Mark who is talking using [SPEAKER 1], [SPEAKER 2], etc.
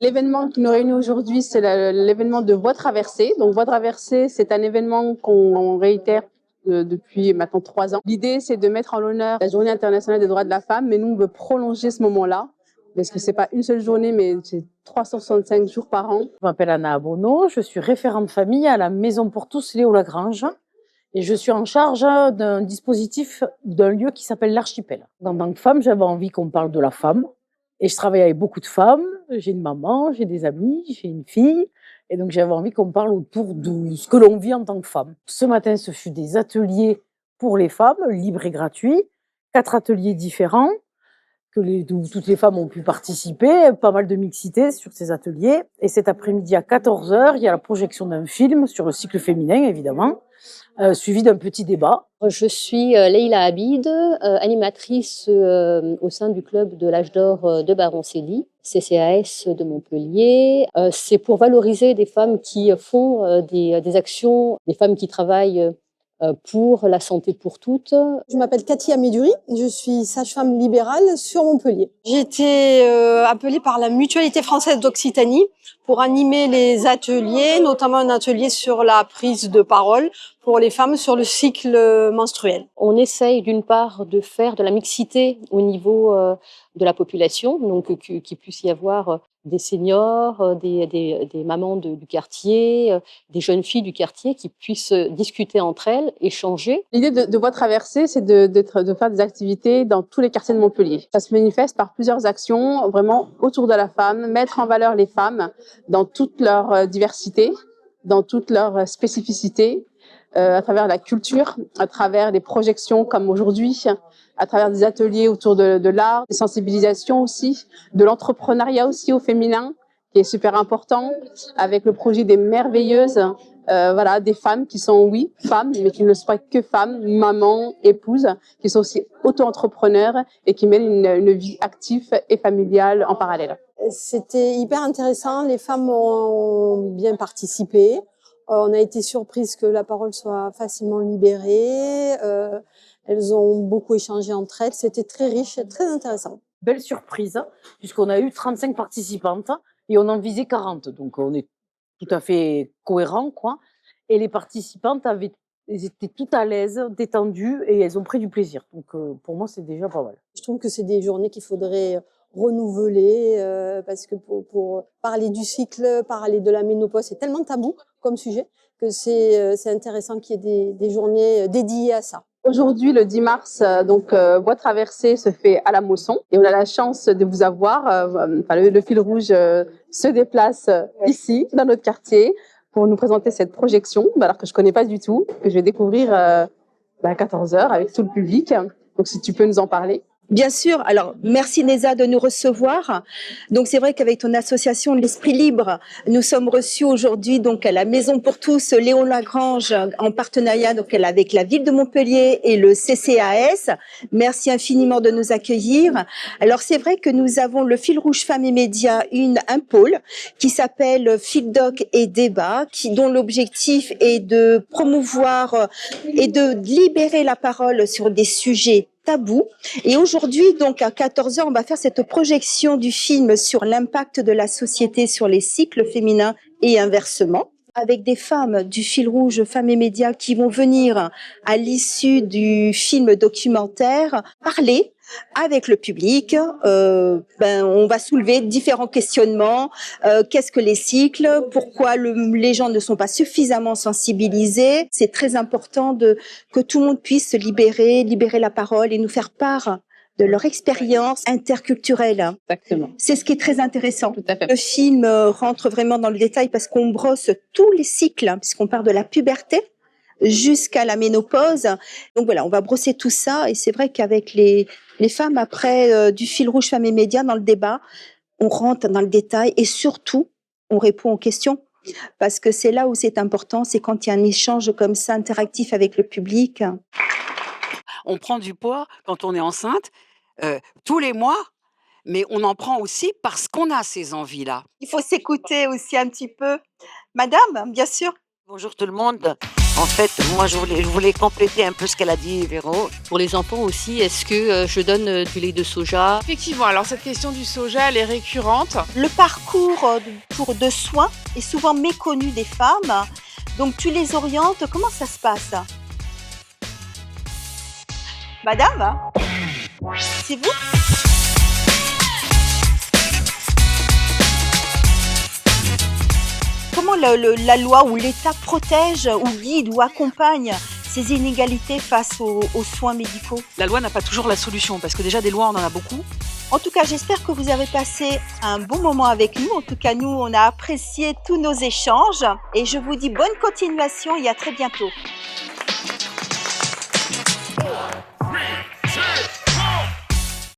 [SPEAKER 1] L'événement qui nous réunit aujourd'hui, c'est l'événement de Voix traversée. Donc, Voix traversée, c'est un événement qu'on réitère depuis maintenant 3 ans. L'idée, c'est de mettre en l'honneur la Journée internationale des droits de la femme, mais nous, on veut prolonger ce moment-là, parce que c'est pas une seule journée, mais c'est 365 jours par an.
[SPEAKER 2] Je m'appelle Anna Abonneau, je suis référente famille à la Maison pour tous Léo Lagrange et je suis en charge d'un dispositif, d'un lieu qui s'appelle l'Archipel. En tant que femme, j'avais envie qu'on parle de la femme et je travaille avec beaucoup de femmes. J'ai une maman, j'ai des amis, j'ai une fille et donc j'avais envie qu'on parle autour de ce que l'on vit en tant que femme. Ce matin, ce fut des ateliers pour les femmes, libres et gratuits, 4 ateliers différents où toutes les femmes ont pu participer, pas mal de mixité sur ces ateliers. Et cet après-midi à 14h, il y a la projection d'un film sur le cycle féminin, évidemment, suivi d'un petit débat.
[SPEAKER 3] Je suis Leïla Habid, animatrice au sein du club de l'âge d'or de Baroncelli, CCAS de Montpellier. C'est pour valoriser des femmes qui font des actions, des femmes qui travaillent pour la santé pour toutes.
[SPEAKER 4] Je m'appelle Cathy Améduri, je suis sage-femme libérale sur Montpellier. J'ai été appelée par la Mutualité française d'Occitanie pour animer les ateliers, notamment un atelier sur la prise de parole pour les femmes sur le cycle menstruel.
[SPEAKER 3] On essaye d'une part de faire de la mixité au niveau de la population, donc qu'il puisse y avoir des seniors, des mamans du quartier, des jeunes filles du quartier qui puissent discuter entre elles, échanger.
[SPEAKER 1] L'idée de Voix traversée, c'est de faire des activités dans tous les quartiers de Montpellier. Ça se manifeste par plusieurs actions, vraiment autour de la femme, mettre en valeur les femmes dans toute leur diversité, dans toute leur spécificité, à travers la culture, à travers des projections comme aujourd'hui, à travers des ateliers autour de l'art, des sensibilisations aussi, de l'entrepreneuriat aussi au féminin, qui est super important, avec le projet des merveilleuses, voilà, des femmes qui sont, oui, femmes, mais qui ne sont pas que femmes, mamans, épouses, qui sont aussi auto-entrepreneurs et qui mènent une vie active et familiale en parallèle.
[SPEAKER 4] C'était hyper intéressant, les femmes ont bien participé. On a été surprise que la parole soit facilement libérée. Elles ont beaucoup échangé entre elles. C'était très riche et très intéressant.
[SPEAKER 2] Belle surprise, puisqu'on a eu 35 participantes et on en visait 40. Donc on est tout à fait cohérent, quoi. Et les participantes elles étaient toutes à l'aise, détendues et elles ont pris du plaisir. Donc pour moi, c'est déjà pas mal.
[SPEAKER 4] Je trouve que c'est des journées qu'il faudrait renouveler parce que pour parler du cycle, parler de la ménopause, c'est tellement tabou comme sujet que c'est intéressant qu'il y ait des journées dédiées à ça.
[SPEAKER 1] Aujourd'hui, le 10 mars, Voix traversée se fait à la Mosson et on a la chance de vous avoir. Le fil rouge se déplace ici, dans notre quartier, pour nous présenter cette projection, alors que je connais pas du tout, que je vais découvrir à 14h avec tout le public. Donc, si tu peux nous en parler.
[SPEAKER 5] Bien sûr. Alors, merci Neza de nous recevoir. Donc, c'est vrai qu'avec ton association L'Esprit Libre, nous sommes reçus aujourd'hui donc à la Maison pour tous Léon Lagrange en partenariat donc avec la ville de Montpellier et le CCAS. Merci infiniment de nous accueillir. Alors, c'est vrai que nous avons le fil rouge femmes et médias, un pôle qui s'appelle Fil Doc et Débat, dont l'objectif est de promouvoir et de libérer la parole sur des sujets tabou. Et aujourd'hui, donc à 14h, on va faire cette projection du film sur l'impact de la société sur les cycles féminins et inversement, avec des femmes du fil rouge femmes et médias qui vont venir à l'issue du film documentaire parler avec le public. On va soulever différents questionnements. Qu'est-ce que les cycles? Pourquoi les gens ne sont pas suffisamment sensibilisés? C'est très important que tout le monde puisse se libérer la parole et nous faire part de leur expérience interculturelle.
[SPEAKER 1] Exactement.
[SPEAKER 5] C'est ce qui est très intéressant.
[SPEAKER 1] Tout à fait.
[SPEAKER 5] Le film rentre vraiment dans le détail parce qu'on brosse tous les cycles, puisqu'on part de la puberté jusqu'à la ménopause. Donc voilà, on va brosser tout ça et c'est vrai qu'avec les femmes après du fil rouge femmes et médias dans le débat, on rentre dans le détail et surtout, on répond aux questions parce que c'est là où c'est important, c'est quand il y a un échange comme ça interactif avec le public.
[SPEAKER 6] On prend du poids quand on est enceinte tous les mois, mais on en prend aussi parce qu'on a ces envies-là.
[SPEAKER 5] Il faut s'écouter aussi un petit peu. Madame, bien sûr.
[SPEAKER 7] Bonjour tout le monde. En fait, moi, je voulais compléter un peu ce qu'elle a dit, Véro.
[SPEAKER 3] Pour les enfants aussi, est-ce que je donne du lait de soja?
[SPEAKER 8] Effectivement, alors cette question du soja, elle est récurrente.
[SPEAKER 5] Le parcours de soins est souvent méconnu des femmes. Donc tu les orientes, comment ça se passe? Madame, c'est vous? Comment la loi ou l'État protège ou guide ou accompagne ces inégalités face aux soins médicaux?
[SPEAKER 9] La loi n'a pas toujours la solution, parce que déjà des lois, on en a beaucoup.
[SPEAKER 5] En tout cas, j'espère que vous avez passé un bon moment avec nous. En tout cas, nous, on a apprécié tous nos échanges. Et je vous dis bonne continuation et à très bientôt.